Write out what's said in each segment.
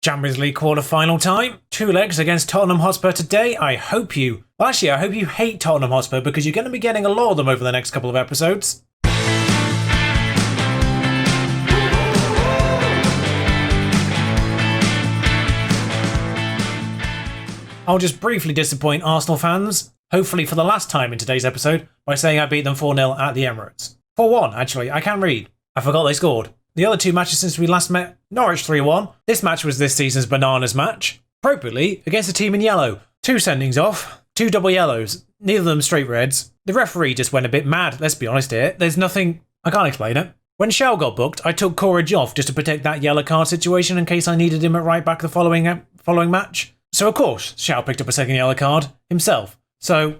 Champions League quarter-final time. 2 legs against Tottenham Hotspur today. I hope you hate Tottenham Hotspur because you're going to be getting a lot of them over the next couple of episodes. I'll just briefly disappoint Arsenal fans, hopefully for the last time in today's episode, by saying I beat them 4-0 at the Emirates. 4-1, actually, I can read. I forgot they scored. The other 2 matches since we last met, Norwich 3-1. This match was this season's bananas match. Appropriately, against a team in yellow. 2 sendings off, 2 double yellows, neither of them straight reds. The referee just went a bit mad, let's be honest here. There's nothing, I can't explain it. When Shaw got booked, I took Courage off just to protect that yellow card situation in case I needed him at right back the following match. So of course, Shaw picked up a second yellow card himself. So,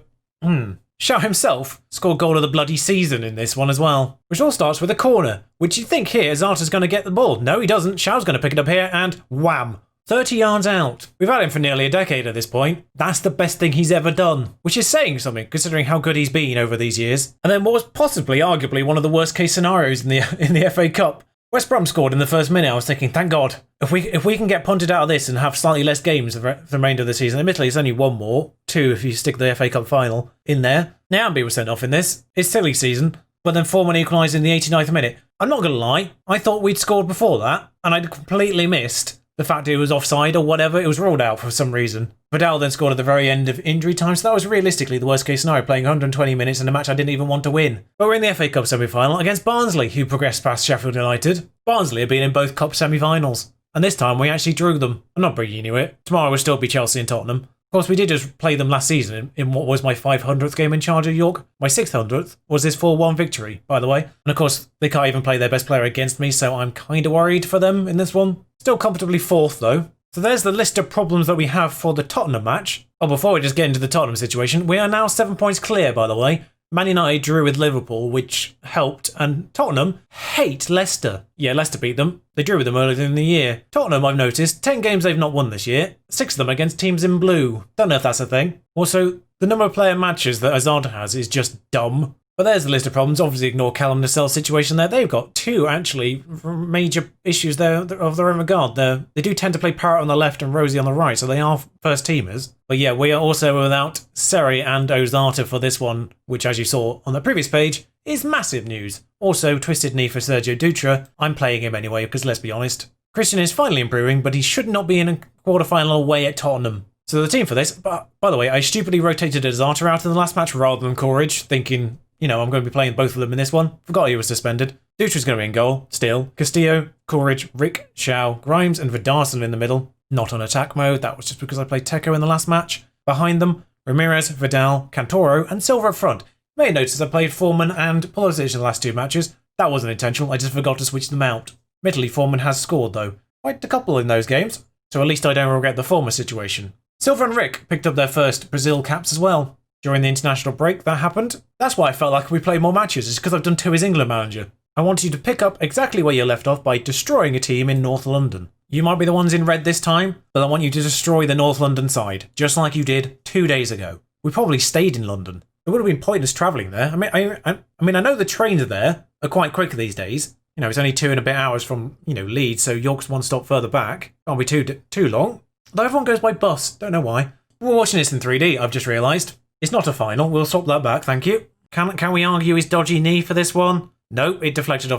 Shaw himself scored goal of the bloody season in this one as well. Which all starts with a corner, which you'd think here Zarta's going to get the ball. No, he doesn't. Shaw's going to pick it up here and wham! 30 yards out. We've had him for nearly a decade at this point. That's the best thing he's ever done, which is saying something considering how good he's been over these years. And then what was possibly, arguably, one of the worst case scenarios in the FA Cup. West Brom scored in the first minute. I was thinking, thank God, if we can get punted out of this and have slightly less games for the remainder of the season. Admittedly, it's only 1 more, 2 if you stick the FA Cup final in there. Nyambi was sent off in this. It's silly season, but then Foreman equalised in the 89th minute. I'm not going to lie, I thought we'd scored before that, and I'd completely missed the fact it was offside or whatever. It was ruled out for some reason. Vidal then scored at the very end of injury time, so that was realistically the worst case scenario, playing 120 minutes in a match I didn't even want to win. But we're in the FA Cup semi-final against Barnsley, who progressed past Sheffield United. Barnsley have been in both cup semi-finals, and this time we actually drew them. I'm not bringing you it. Tomorrow will still be Chelsea and Tottenham. Of course, we did just play them last season in what was my 500th game in charge of York. My 600th was this 4-1 victory, by the way. And of course, they can't even play their best player against me, so I'm kind of worried for them in this one. Still comfortably 4th, though. So there's the list of problems that we have for the Tottenham match. Oh, before we just get into the Tottenham situation, we are now 7 points clear, by the way. Man United drew with Liverpool, which helped, and Tottenham hate Leicester. Yeah, Leicester beat them. They drew with them earlier in the year. Tottenham, I've noticed, 10 games they've not won this year, 6 of them against teams in blue. Don't know if that's a thing. Also, the number of player matches that Azarta has is just dumb. But there's the list of problems. Obviously ignore Callum Nassell's situation there. They've got 2 actually major issues there of their own regard. They do tend to play Parrott on the left and Rosie on the right, so they are first teamers. But yeah, we are also without Seri and Ozarta for this one, which as you saw on the previous page, is massive news. Also, twisted knee for Sergio Dutra. I'm playing him anyway, because let's be honest. Christian is finally improving, but he should not be in a quarter-final away at Tottenham. So the team for this, but by the way, I stupidly rotated Ozarta out in the last match rather than Courage, thinking, you know, I'm going to be playing both of them in this one. Forgot he was suspended. Dutra's going to be in goal, still. Castillo, Courage, Rick, Shaw, Grimes and Vidarson in the middle. Not on attack mode, that was just because I played Teco in the last match. Behind them, Ramirez, Vidal, Cantoro and Silva up front. You may notice I played Foreman and Pulisic in the last 2 matches. That wasn't intentional, I just forgot to switch them out. Admittedly, Foreman has scored though. Quite a couple in those games, so at least I don't regret the former situation. Silva and Rick picked up their first Brazil caps as well. During the international break, that happened. That's why I felt like we played more matches, is because I've done 2 as England manager. I want you to pick up exactly where you left off by destroying a team in North London. You might be the ones in red this time, but I want you to destroy the North London side, just like you did 2 days ago. We probably stayed in London. It would have been pointless travelling there. I know the trains there are quite quick these days. You know, it's only 2 and a bit hours from, Leeds, so York's 1 stop further back. Can't be too long. Though everyone goes by bus, don't know why. We're watching this in 3D, I've just realised. It's not a final, we'll swap that back, thank you. Can we argue his dodgy knee for this one? No, it deflected.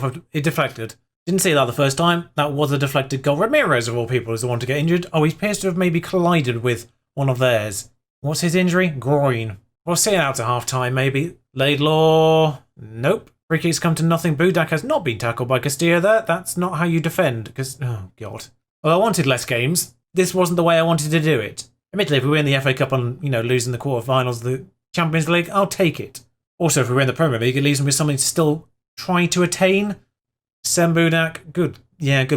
Didn't see that the first time. That was a deflected goal. Ramirez, of all people, is the one to get injured. Oh, he appears to have maybe collided with one of theirs. What's his injury? Groin. We'll see it out to half-time, maybe. Laidlaw. Nope. Free kicks come to nothing. Budak has not been tackled by Castillo there. That's not how you defend, because... oh, God. Well, I wanted less games. This wasn't the way I wanted to do it. Admittedly, if we win the FA Cup and, losing the quarterfinals of the Champions League, I'll take it. Also, if we win the Premier League, it leaves me with something to still try to attain. Sem Budak, good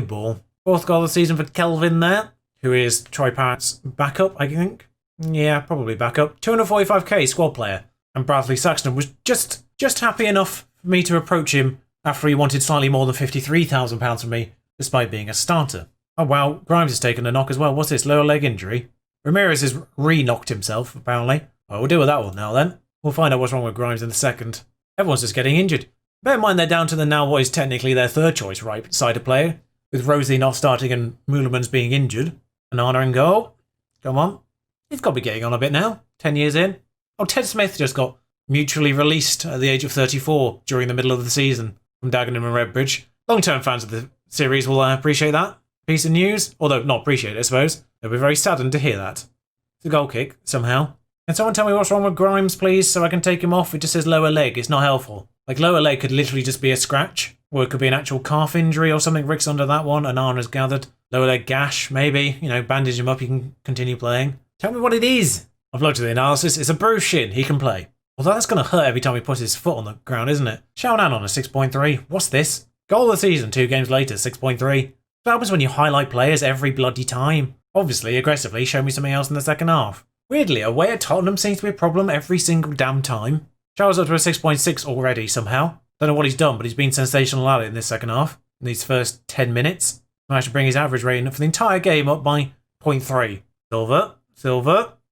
ball. 4th goal of the season for Kelvin there, who is Troy Parrott's backup, I think. Yeah, probably backup. 245k squad player. And Bradley Saxton was just happy enough for me to approach him after he wanted slightly more than £53,000 from me, despite being a starter. Oh wow, Grimes has taken a knock as well. What's this, lower leg injury? Ramirez has re-knocked himself, apparently. Well, we'll deal with that one now then. We'll find out what's wrong with Grimes in a second. Everyone's just getting injured. Bear in mind they're down to the now what is technically their 3rd choice right-sided player. with Rosie not starting and Meulemans being injured. Onana in goal. Come on. He's got to be getting on a bit now. 10 years in. Oh, Ted Smith just got mutually released at the age of 34 during the middle of the season from Dagenham and Redbridge. Long-term fans of the series will appreciate that piece of news. Although not appreciate it, I suppose. They'll be very saddened to hear that. It's a goal kick, somehow. Can someone tell me what's wrong with Grimes, please, so I can take him off? It just says lower leg. It's not helpful. Like, lower leg could literally just be a scratch. Or it could be an actual calf injury or something. Rick's under that one. Anana's gathered. Lower leg gash, maybe. You know, bandage him up. He can continue playing. Tell me what it is. I've looked at the analysis. It's a bruised shin. He can play. Although that's going to hurt every time he puts his foot on the ground, isn't it? Shaonan on a 6.3. What's this? Goal of the season 2 games later, 6.3. What happens when you highlight players every bloody time? Obviously, aggressively, show me something else in the second half. Weirdly, away at Tottenham seems to be a problem every single damn time. Showers up to a 6.6 already, somehow. Don't know what he's done, but he's been sensational at it in this second half. In these first 10 minutes. Managed to bring his average rating for the entire game up by 0.3.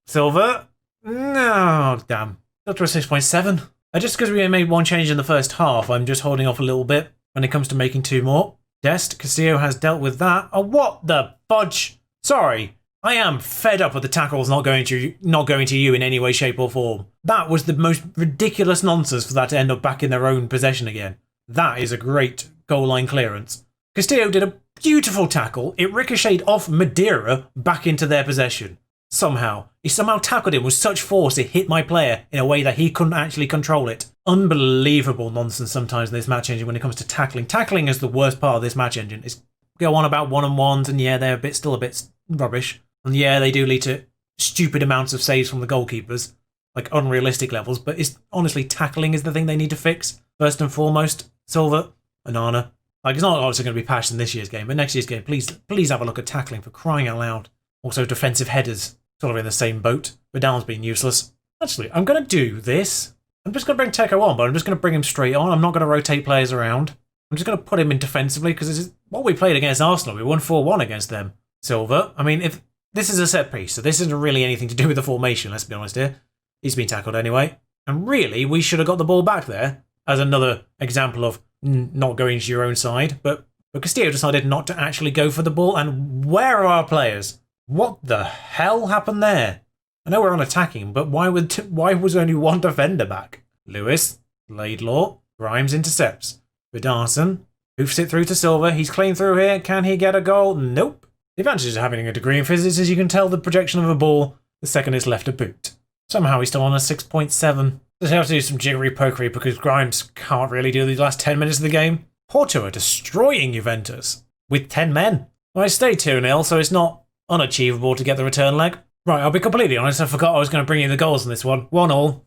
Silver. No, damn. Up to a 6.7. Just because we made one change in the first half, I'm just holding off a little bit when it comes to making 2 more. Dest, Castillo has dealt with that. Oh, what the fudge? Sorry. I am fed up with the tackles not going to you in any way, shape or form. That was the most ridiculous nonsense for that to end up back in their own possession again. That is a great goal line clearance. Castillo did a beautiful tackle. It ricocheted off Madeira back into their possession. Somehow. He somehow tackled him with such force it hit my player in a way that he couldn't actually control it. Unbelievable nonsense sometimes in this match engine when it comes to tackling. Tackling is the worst part of this match engine. It's go on about one-on-ones and yeah, they're still a bit rubbish. And yeah, they do lead to stupid amounts of saves from the goalkeepers, like unrealistic levels, but it's honestly tackling is the thing they need to fix. First and foremost, Silva, Onana. Like, it's not obviously going to be patched in this year's game, but next year's game, please have a look at tackling for crying out loud. Also, defensive headers, sort of in the same boat. Vidal's been useless. Actually, I'm going to do this. I'm just going to bring Teko on, but I'm just going to bring him straight on. I'm not going to rotate players around. I'm just going to put him in defensively because this is what we played against Arsenal. We won 4-1 against them. Silva, I mean, if this is a set piece, so this isn't really anything to do with the formation, let's be honest here. He's been tackled anyway. And really, we should have got the ball back there as another example of not going to your own side. But Castillo decided not to actually go for the ball. And where are our players? What the hell happened there? I know we're on attacking, but why was only one defender back? Lewis, Laidlaw, Grimes intercepts. Vidarson, hoofs it through to Silva. He's clean through here. Can he get a goal? Nope. The advantage of having a degree in physics is you can tell the projection of a ball the second it's left a boot. Somehow he's still on a 6.7. Just have to do some jiggery pokery because Grimes can't really do these last 10 minutes of the game. Porto are destroying Juventus with 10 men. Well, I stayed 2-0, so it's not unachievable to get the return leg. Right, I'll be completely honest, I forgot I was going to bring you the goals in this one. 1-1.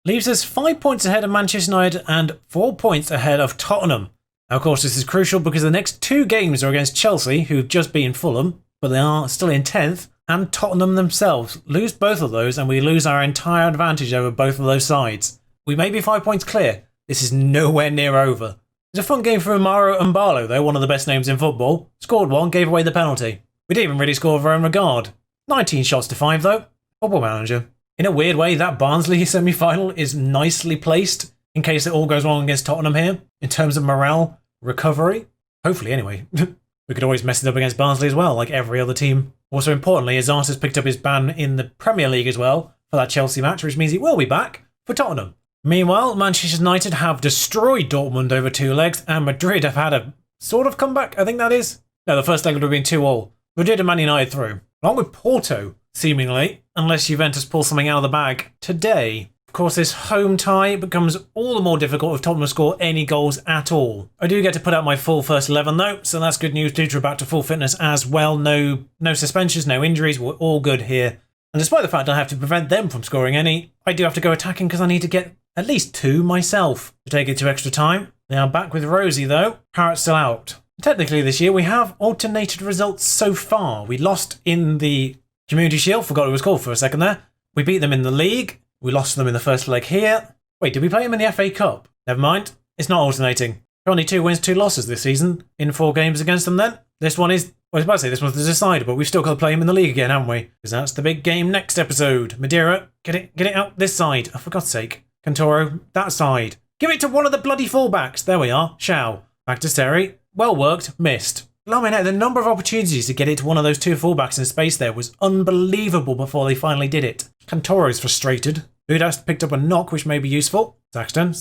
Leaves us 5 points ahead of Manchester United and 4 points ahead of Tottenham. Now, of course, this is crucial because the next 2 games are against Chelsea, who've just beaten Fulham, but they are still in 10th, and Tottenham themselves. Lose both of those, and we lose our entire advantage over both of those sides. We may be 5 points clear. This is nowhere near over. It's a fun game for Amaro Mbalo, though, one of the best names in football. Scored one, gave away the penalty. We didn't even really score of our own regard. 19 shots to 5, though. Football Manager. In a weird way, that Barnsley semi-final is nicely placed in case it all goes wrong against Tottenham here, in terms of morale recovery. Hopefully, anyway. We could always mess it up against Barnsley as well, like every other team. Also, importantly, Azar has picked up his ban in the Premier League as well for that Chelsea match, which means he will be back for Tottenham. Meanwhile, Manchester United have destroyed Dortmund over 2 legs, and Madrid have had a sort of comeback, I think that is. No, the first leg would have been 2-2. Madrid and Man United through. Along with Porto, seemingly, unless Juventus pulls something out of the bag today. Of course, this home tie becomes all the more difficult if Tottenham score any goals at all. I do get to put out my full first 11 though, so that's good news. Dutra back to full fitness as well. No suspensions, no injuries. We're all good here. And despite the fact I have to prevent them from scoring any, I do have to go attacking because I need to get at least 2 myself to take it to extra time. They are back with Rosie though. Parrot's still out. Technically this year we have alternated results so far. We lost in the Community Shield, forgot what it was called for a second there. We beat them in the league. We lost them in the first leg here. Wait, did we play them in the FA Cup? Never mind. It's not alternating. Only 2 wins, 2 losses this season in 4 games against them then. This one is, I was about to say this one's the decider, but we've still got to play them in the league again, haven't we? Because that's the big game next episode. Madeira, get it out this side. Oh, for God's sake. Cantoro, that side. Give it to one of the bloody fullbacks. There we are. Shao. Back to Seri. Well worked. Missed. Blimey, the number of opportunities to get it to one of those two fullbacks in space there was unbelievable before they finally did it. Cantoro's frustrated. Budas picked up a knock, which may be useful. Saxton.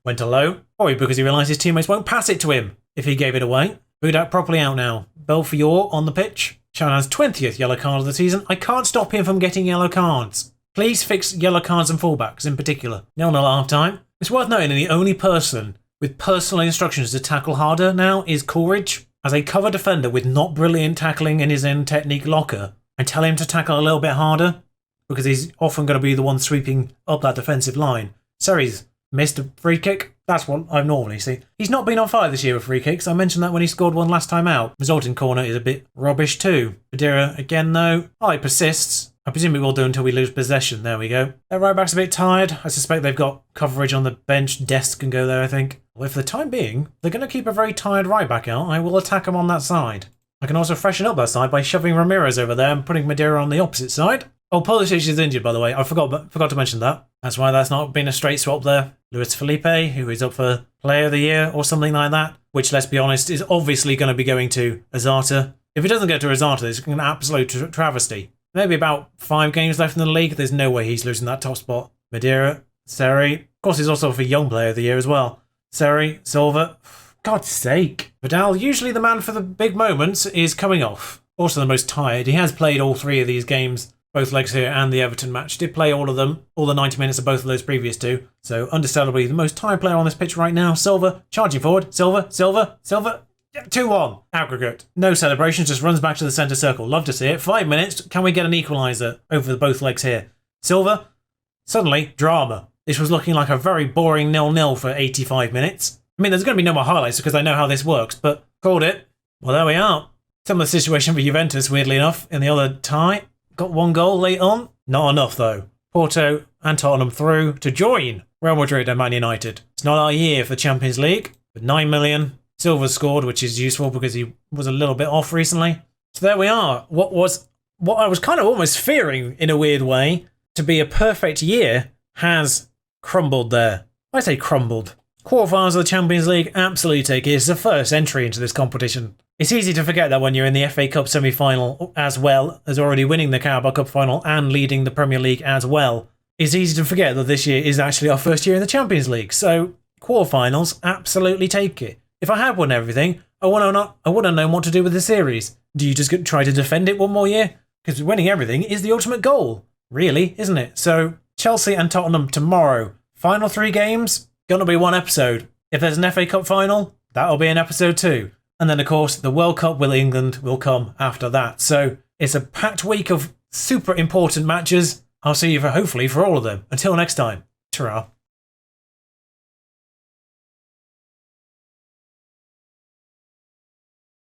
Went to low. Probably because he realised his teammates won't pass it to him if he gave it away. Budak properly out now. Belfiore on the pitch. Shanahan's 20th yellow card of the season. I can't stop him from getting yellow cards. Please fix yellow cards and fullbacks in particular. 0-0 at half time. It's worth noting that the only person with personal instructions to tackle harder now is Coleridge. As a cover defender with not brilliant tackling in his own technique locker, I tell him to tackle a little bit harder because he's often going to be the one sweeping up that defensive line. Seri's missed a free kick. That's what I normally see. He's not been on fire this year with free kicks. I mentioned that when he scored one last time out. Resulting corner is a bit rubbish too. Madeira again though. He persists. I presume it will do until we lose possession. There we go. Their right back's a bit tired. I suspect they've got coverage on the bench. Dest can go there, I think. Well, for the time being, they're going to keep a very tired right back out. I will attack him on that side. I can also freshen up that side by shoving Ramirez over there and putting Madeira on the opposite side. Oh, Pulisic is injured, by the way. I forgot to mention that. That's why that's not been a straight swap there. Luis Felipe, who is up for Player of the Year or something like that, which, let's be honest, is obviously going to be going to Azata. If it doesn't go to Azata, it's an absolute travesty. Maybe about 5 games left in the league. There's no way he's losing that top spot. Madeira, Seri. Of course, he's also for Young Player of the Year as well. Seri, Silva. God's sake. Vidal, usually the man for the big moments, is coming off. Also the most tired. He has played all 3 of these games. Both legs here and the Everton match. Did play all of them. All the 90 minutes of both of those previous 2. So, understandably, the most tired player on this pitch right now. Silva, charging forward. Silva. 2-1. Aggregate. No celebration, just runs back to the centre circle. Love to see it. 5 minutes. Can we get an equaliser over both legs here? Silva. Suddenly, drama. This was looking like a very boring 0-0 for 85 minutes. I mean, there's going to be no more highlights because I know how this works, but called it. Well, there we are. Similar situation for Juventus, weirdly enough, in the other tie. Got 1 goal late on. Not enough, though. Porto and Tottenham through to join Real Madrid and Man United. It's not our year for Champions League, but 9 million. Silva scored, which is useful because he was a little bit off recently. So there we are. What I was kind of almost fearing, in a weird way, to be a perfect year has crumbled there. I say crumbled. Quarterfinals of the Champions League, absolutely take it. It's the first entry into this competition. It's easy to forget that when you're in the FA Cup semi-final as well as already winning the Carabao Cup final and leading the Premier League as well. It's easy to forget that this year is actually our first year in the Champions League. So quarterfinals, absolutely take it. If I had won everything, I wouldn't have known what to do with the series. Do you just try to defend it one more year? Because winning everything is the ultimate goal. Really, isn't it? So Chelsea and Tottenham tomorrow. Final 3 games, gonna be 1 episode. If there's an FA Cup final, that'll be an episode 2. And then, of course, the World Cup with England will come after that. So it's a packed week of super important matches. I'll see you hopefully for all of them. Until next time, ta-ra.